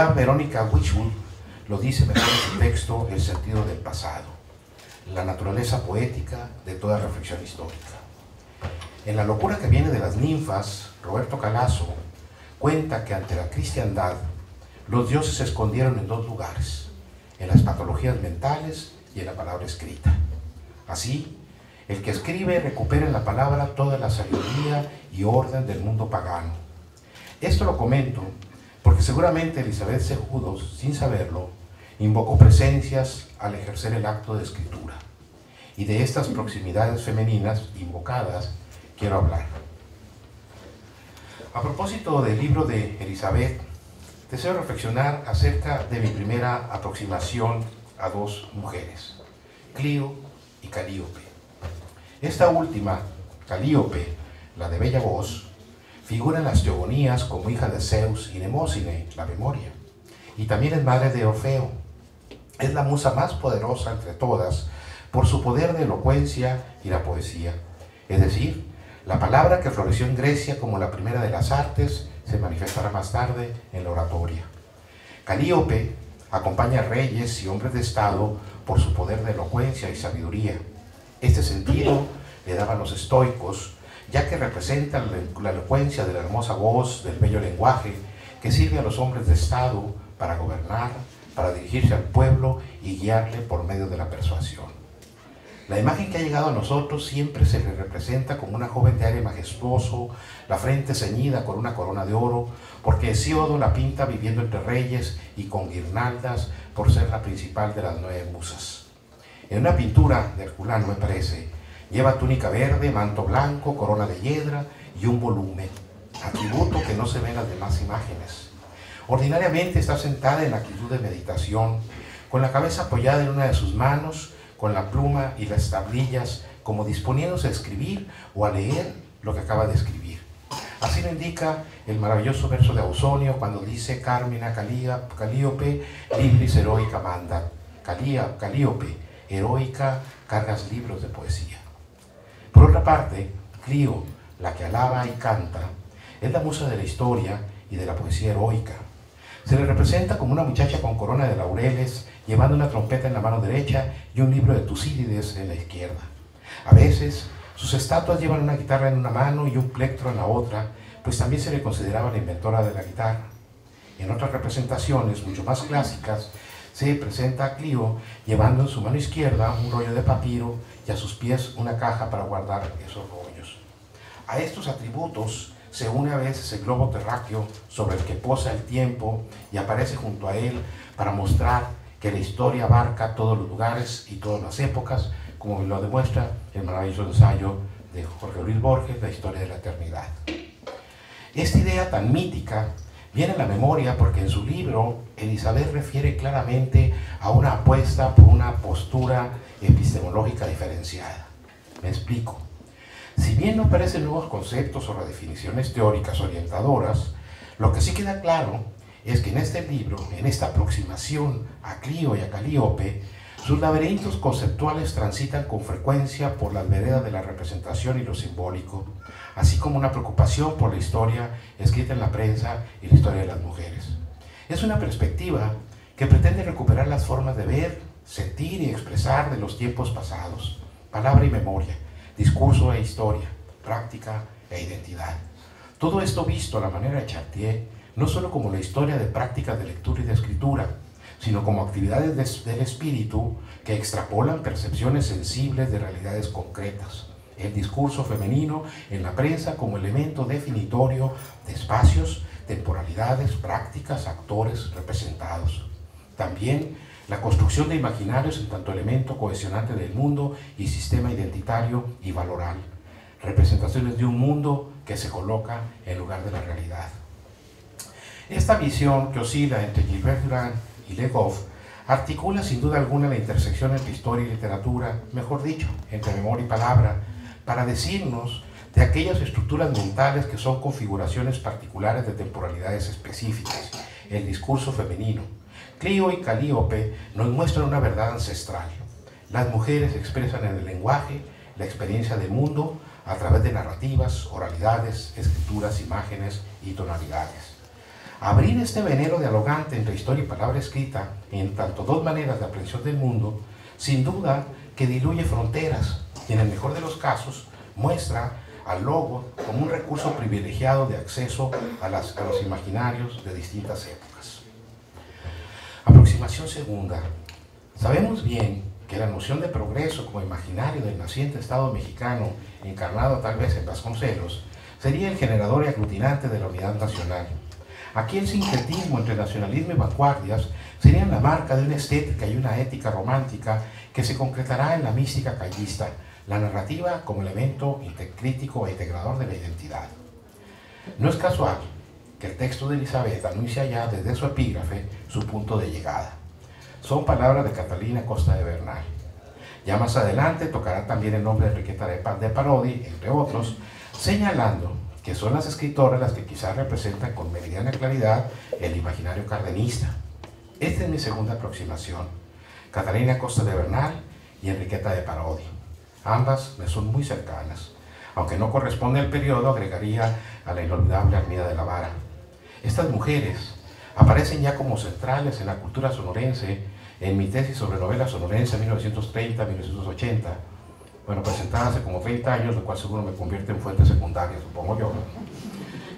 Ya Verónica Witchwood lo dice mejor en su texto El sentido del pasado, la naturaleza poética de toda reflexión histórica. En La locura que viene de las ninfas, Roberto Calazo cuenta que ante la cristiandad los dioses se escondieron en dos lugares, en las patologías mentales y en la palabra escrita. Así, el que escribe recupera en la palabra toda la sabiduría y orden del mundo pagano. Esto lo comento porque seguramente Elizabeth Cejudos, sin saberlo, invocó presencias al ejercer el acto de escritura. Y de estas proximidades femeninas invocadas quiero hablar. A propósito del libro de Elizabeth, deseo reflexionar acerca de mi primera aproximación a dos mujeres, Clío y Calíope. Esta última, Calíope, la de bella voz, figura en las teogonías como hija de Zeus y Nemósine, la memoria, y también es madre de Orfeo. Es la musa más poderosa entre todas por su poder de elocuencia y la poesía, es decir, la palabra que floreció en Grecia como la primera de las artes se manifestará más tarde en la oratoria. Calíope acompaña a reyes y hombres de estado por su poder de elocuencia y sabiduría. Este sentido le daban los estoicos, ya que representan la elocuencia de la hermosa voz, del bello lenguaje, que sirve a los hombres de estado para gobernar, para dirigirse al pueblo y guiarle por medio de la persuasión. La imagen que ha llegado a nosotros siempre se le representa como una joven de aire majestuoso, la frente ceñida con una corona de oro, porque Hesíodo la pinta viviendo entre reyes y con guirnaldas por ser la principal de las 9 musas. En una pintura de Herculano, me parece, lleva túnica verde, manto blanco, corona de hiedra y un volumen, atributo que no se ve en las demás imágenes. Ordinariamente está sentada en actitud de meditación, con la cabeza apoyada en una de sus manos, con la pluma y las tablillas, como disponiéndose a escribir o a leer lo que acaba de escribir. Así lo indica el maravilloso verso de Ausonio cuando dice: Carmina Calíope, libris heroica manda. Calíope, heroica, cargas libros de poesía. Por otra parte, Clío, la que alaba y canta, es la musa de la historia y de la poesía heroica. Se le representa como una muchacha con corona de laureles, llevando una trompeta en la mano derecha y un libro de Tucídides en la izquierda. A veces, sus estatuas llevan una guitarra en una mano y un plectro en la otra, pues también se le consideraba la inventora de la guitarra. En otras representaciones, mucho más clásicas, se presenta a Clío llevando en su mano izquierda un rollo de papiro y a sus pies una caja para guardar esos rollos. A estos atributos se une a veces el globo terráqueo sobre el que posa el tiempo y aparece junto a él para mostrar que la historia abarca todos los lugares y todas las épocas, como lo demuestra el maravilloso ensayo de Jorge Luis Borges, La historia de la eternidad. Esta idea tan mítica viene a la memoria porque en su libro Elizabeth refiere claramente a una apuesta por una postura epistemológica diferenciada. Me explico. Si bien no aparecen nuevos conceptos o redefiniciones teóricas orientadoras, lo que sí queda claro es que en este libro, en esta aproximación a Clío y a Calíope, sus laberintos conceptuales transitan con frecuencia por las veredas de la representación y lo simbólico, así como una preocupación por la historia escrita en la prensa y la historia de las mujeres. Es una perspectiva que pretende recuperar las formas de ver, sentir y expresar de los tiempos pasados, palabra y memoria, discurso e historia, práctica e identidad. Todo esto visto a la manera de Chartier, no solo como la historia de prácticas de lectura y de escritura, sino como actividades del espíritu que extrapolan percepciones sensibles de realidades concretas. El discurso femenino en la prensa como elemento definitorio de espacios, temporalidades, prácticas, actores representados. También la construcción de imaginarios en tanto elemento cohesionante del mundo y sistema identitario y valoral. Representaciones de un mundo que se coloca en lugar de la realidad. Esta visión que oscila entre Gilbert Durand y Le Goff articula sin duda alguna la intersección entre historia y literatura, mejor dicho, entre memoria y palabra, para decirnos de aquellas estructuras mentales que son configuraciones particulares de temporalidades específicas, el discurso femenino. Clío y Calíope nos muestran una verdad ancestral. Las mujeres expresan en el lenguaje la experiencia del mundo a través de narrativas, oralidades, escrituras, imágenes y tonalidades. Abrir este venero dialogante entre historia y palabra escrita, en tanto dos maneras de aprehensión del mundo, sin duda que diluye fronteras y en el mejor de los casos muestra al logo como un recurso privilegiado de acceso a los imaginarios de distintas épocas. Aproximación segunda. Sabemos bien que la noción de progreso como imaginario del naciente Estado mexicano, encarnado tal vez en Vasconcelos, sería el generador y aglutinante de la unidad nacional. Aquí el sincretismo entre nacionalismo y vanguardias serían la marca de una estética y una ética romántica que se concretará en la mística callista, la narrativa como elemento crítico e integrador de la identidad. No es casual que el texto de Elizabeth anuncia ya desde su epígrafe su punto de llegada. Son palabras de Catalina Costa de Bernal. Ya más adelante tocará también el nombre de Enriqueta de Parodi, entre otros, señalando que son las escritoras las que quizás representan con meridiana claridad el imaginario cardenista. Esta es mi segunda aproximación, Catalina Costa de Bernal y Enriqueta de Parodi. Ambas me son muy cercanas. Aunque no corresponde al periodo, agregaría a la inolvidable Armida de la Vara. Estas mujeres aparecen ya como centrales en la cultura sonorense en mi tesis sobre novela sonorense 1930-1980, bueno, presentada hace como 30 años, lo cual seguro me convierte en fuente secundaria, supongo yo.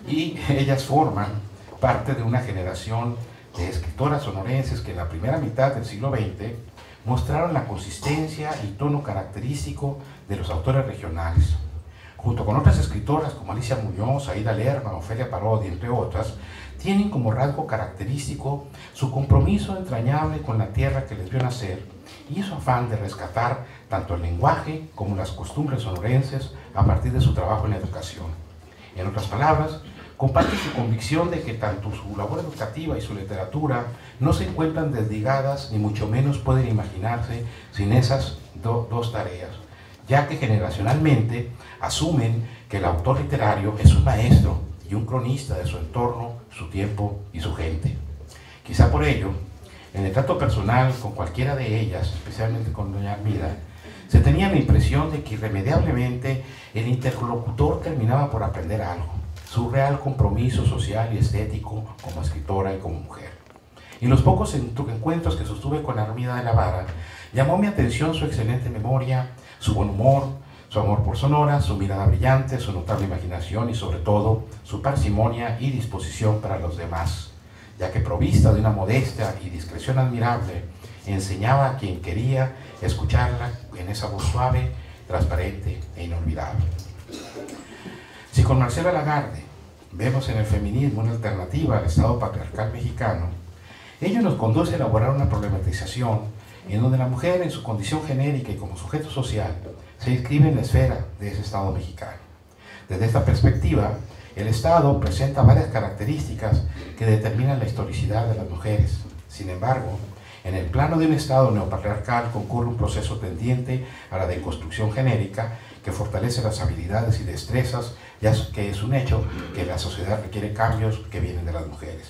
Y ellas forman parte de una generación de escritoras sonorenses que en la primera mitad del siglo XX mostraron la consistencia y tono característico de los autores regionales. Junto con otras escritoras como Alicia Muñoz, Aida Lerma, Ofelia Parodi, entre otras, tienen como rasgo característico su compromiso entrañable con la tierra que les vio nacer y su afán de rescatar tanto el lenguaje como las costumbres sonorenses a partir de su trabajo en la educación. En otras palabras, comparte su convicción de que tanto su labor educativa y su literatura no se encuentran desligadas ni mucho menos pueden imaginarse sin esas dos tareas, ya que generacionalmente asumen que el autor literario es un maestro y un cronista de su entorno, su tiempo y su gente. Quizá por ello, en el trato personal con cualquiera de ellas, especialmente con doña Armida, se tenía la impresión de que irremediablemente el interlocutor terminaba por aprender algo, su real compromiso social y estético como escritora y como mujer. En los pocos encuentros que sostuve con Armida de la Vara, llamó mi atención su excelente memoria, su buen humor, su amor por Sonora, su mirada brillante, su notable imaginación y sobre todo su parsimonia y disposición para los demás, ya que provista de una modestia y discreción admirable, enseñaba a quien quería escucharla en esa voz suave, transparente e inolvidable. Si con Marcela Lagarde vemos en el feminismo una alternativa al Estado patriarcal mexicano, ello nos conduce a elaborar una problematización en donde la mujer en su condición genérica y como sujeto social se inscribe en la esfera de ese Estado mexicano. Desde esta perspectiva, el Estado presenta varias características que determinan la historicidad de las mujeres. Sin embargo, en el plano de un Estado neopatriarcal concurre un proceso tendiente a la deconstrucción genérica que fortalece las habilidades y destrezas, ya que es un hecho que la sociedad requiere cambios que vienen de las mujeres.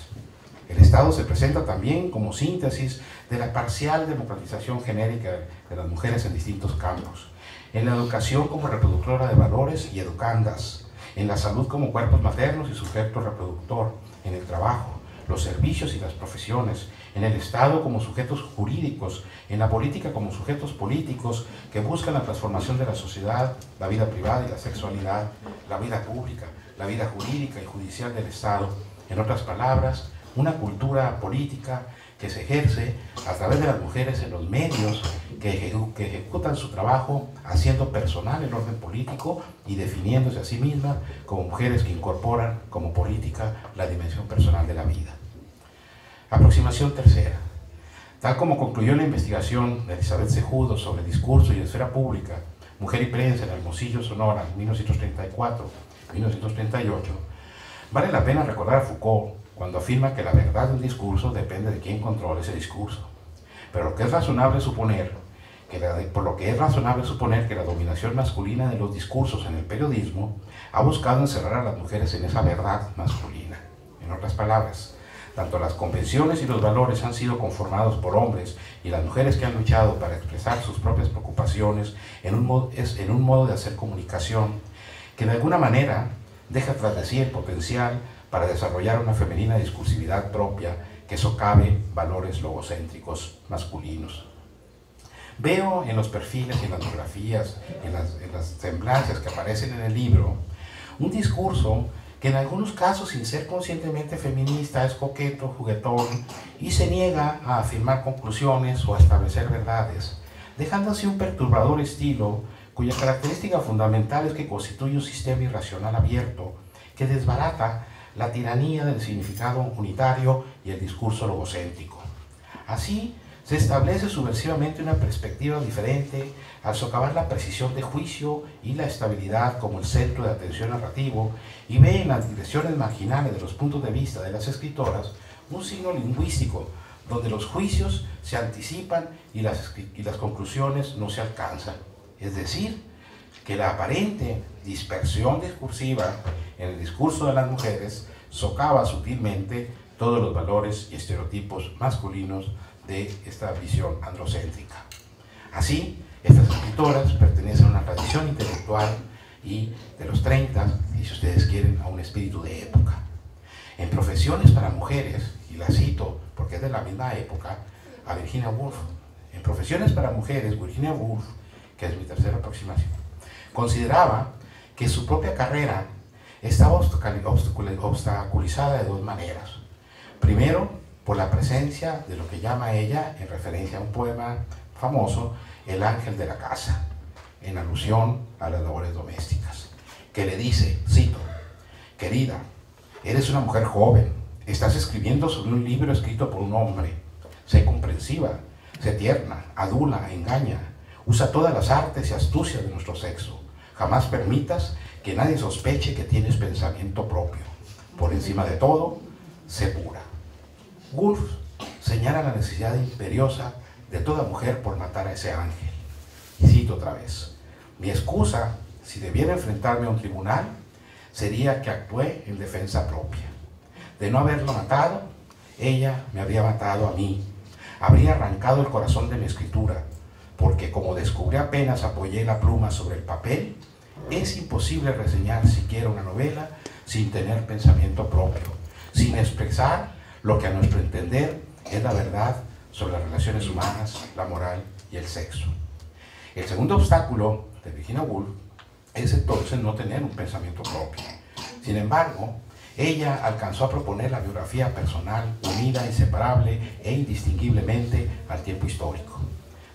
El Estado se presenta también como síntesis de la parcial democratización genérica de las mujeres en distintos campos, en la educación como reproductora de valores y educandas, en la salud como cuerpos maternos y sujeto reproductor, en el trabajo, los servicios y las profesiones, en el Estado como sujetos jurídicos, en la política como sujetos políticos que buscan la transformación de la sociedad, la vida privada y la sexualidad, la vida pública, la vida jurídica y judicial del Estado. En otras palabras, una cultura política que se ejerce a través de las mujeres en los medios que ejecutan su trabajo haciendo personal el orden político y definiéndose a sí mismas como mujeres que incorporan como política la dimensión personal de la vida. Aproximación tercera. Tal como concluyó la investigación de Elizabeth Cejudo sobre discurso y esfera pública, Mujer y Prensa en Hermosillo, Sonora, 1934-1938, vale la pena recordar a Foucault cuando afirma que la verdad de un discurso depende de quién controla ese discurso. Pero por lo que es razonable suponer que la dominación masculina de los discursos en el periodismo ha buscado encerrar a las mujeres en esa verdad masculina. En otras palabras, tanto las convenciones y los valores han sido conformados por hombres y las mujeres que han luchado para expresar sus propias preocupaciones en un modo de hacer comunicación que de alguna manera deja tras de sí el potencial para desarrollar una femenina discursividad propia que socave valores logocéntricos masculinos. Veo en los perfiles y en las biografías, en las semblanzas que aparecen en el libro, un discurso que en algunos casos, sin ser conscientemente feminista, es coqueto, juguetón y se niega a afirmar conclusiones o a establecer verdades, dejando así un perturbador estilo cuya característica fundamental es que constituye un sistema irracional abierto que desbarata la tiranía del significado unitario y el discurso logocéntrico. Así, se establece subversivamente una perspectiva diferente al socavar la precisión de juicio y la estabilidad como el centro de atención narrativo y ve en las digresiones marginales de los puntos de vista de las escritoras un signo lingüístico donde los juicios se anticipan y las conclusiones no se alcanzan. Es decir, que la aparente dispersión discursiva en el discurso de las mujeres socava sutilmente todos los valores y estereotipos masculinos de esta visión androcéntrica. Así, estas escritoras pertenecen a una tradición intelectual y de los 30, y si ustedes quieren, a un espíritu de época. En Profesiones para Mujeres, y la cito porque es de la misma época, a Virginia Woolf. En Profesiones para Mujeres, Virginia Woolf, que es mi tercera aproximación, consideraba que su propia carrera estaba obstaculizada de dos maneras. Primero, por la presencia de lo que llama ella, en referencia a un poema famoso, el ángel de la casa, en alusión a las labores domésticas, que le dice, cito, querida, eres una mujer joven, estás escribiendo sobre un libro escrito por un hombre, sé comprensiva, sé tierna, adula, engaña, usa todas las artes y astucias de nuestro sexo, jamás permitas que nadie sospeche que tienes pensamiento propio, por encima de todo, sé pura. Woolf señala la necesidad imperiosa de toda mujer por matar a ese ángel. Y cito otra vez, mi excusa, si debiera enfrentarme a un tribunal, sería que actué en defensa propia. De no haberlo matado, ella me habría matado a mí, habría arrancado el corazón de mi escritura, porque como descubrí apenas apoyé la pluma sobre el papel, es imposible reseñar siquiera una novela sin tener pensamiento propio, sin expresar lo que a nuestro entender es la verdad sobre las relaciones humanas, la moral y el sexo. El segundo obstáculo de Virginia Woolf es entonces no tener un pensamiento propio. Sin embargo, ella alcanzó a proponer la biografía personal unida, inseparable e indistinguiblemente al tiempo histórico.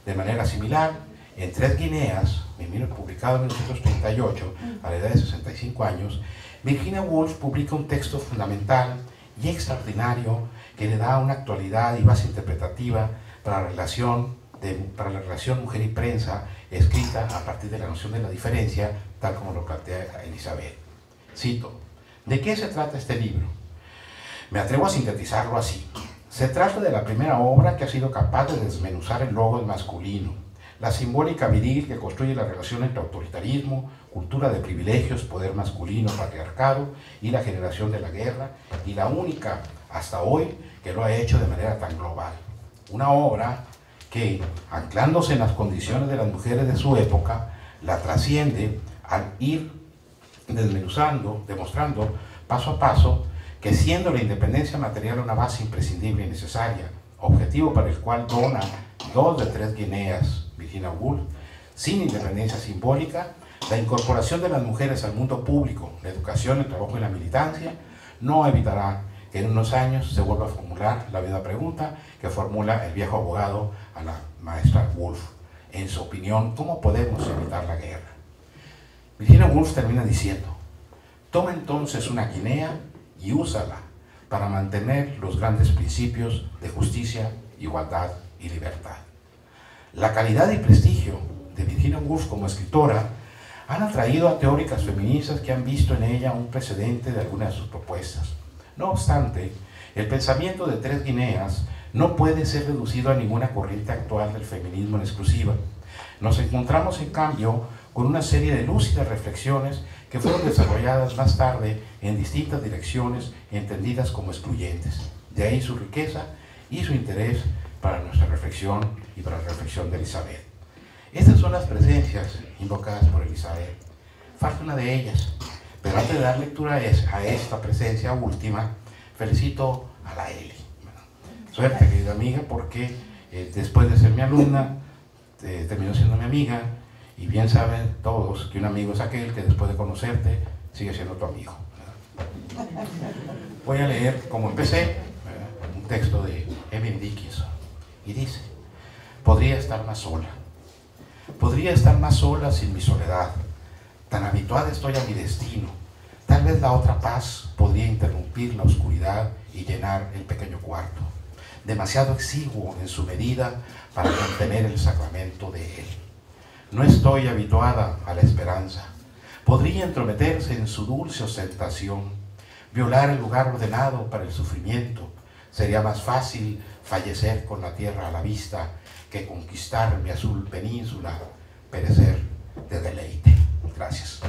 De manera similar, en Tres Guineas, publicado en 1938, a la edad de 65 años, Virginia Woolf publica un texto fundamental y extraordinario que le da una actualidad y base interpretativa para la relación mujer y prensa, escrita a partir de la noción de la diferencia, tal como lo plantea Elizabeth. Cito, ¿de qué se trata este libro? Me atrevo a sintetizarlo así. Se trata de la primera obra que ha sido capaz de desmenuzar el logos masculino, la simbólica viril que construye la relación entre autoritarismo, cultura de privilegios, poder masculino, patriarcado y la generación de la guerra, y la única hasta hoy que lo ha hecho de manera tan global. Una obra que, anclándose en las condiciones de las mujeres de su época, la trasciende al ir desmenuzando, demostrando paso a paso que siendo la independencia material una base imprescindible y necesaria, objetivo para el cual dona 2 de 3 guineas Virginia Woolf, sin independencia simbólica, la incorporación de las mujeres al mundo público, la educación, el trabajo y la militancia, no evitará que en unos años se vuelva a formular la misma pregunta que formula el viejo abogado a la maestra Woolf. En su opinión, ¿cómo podemos evitar la guerra? Virginia Woolf termina diciendo, toma entonces una guinea y úsala para mantener los grandes principios de justicia, igualdad y libertad. La calidad y prestigio de Virginia Woolf como escritora han atraído a teóricas feministas que han visto en ella un precedente de algunas de sus propuestas. No obstante, el pensamiento de Tres Guineas no puede ser reducido a ninguna corriente actual del feminismo en exclusiva. Nos encontramos, en cambio, con una serie de lúcidas reflexiones que fueron desarrolladas más tarde en distintas direcciones entendidas como excluyentes. De ahí su riqueza y su interés para nuestra reflexión y para la reflexión de Elizabeth. Estas son las presencias invocadas por Elizabeth. Falta una de ellas, Pero antes de dar lectura a esta presencia última, felicito a la Eli. Suerte, querida amiga, porque después de ser mi alumna, terminó siendo mi amiga, y bien saben todos que un amigo es aquel que después de conocerte sigue siendo tu amigo. Voy a leer, como empecé, un texto de Emily Dickinson, y dice: podría estar más sola sin mi soledad. Tan habituada estoy a mi destino. Tal vez la otra paz podría interrumpir la oscuridad y llenar el pequeño cuarto, demasiado exiguo en su medida para contener el sacramento de él. No estoy habituada a la esperanza. Podría entrometerse en su dulce ostentación, violar el lugar ordenado para el sufrimiento. Sería más fácil fallecer con la tierra a la vista que conquistar mi azul península, perecer de deleite. Gracias.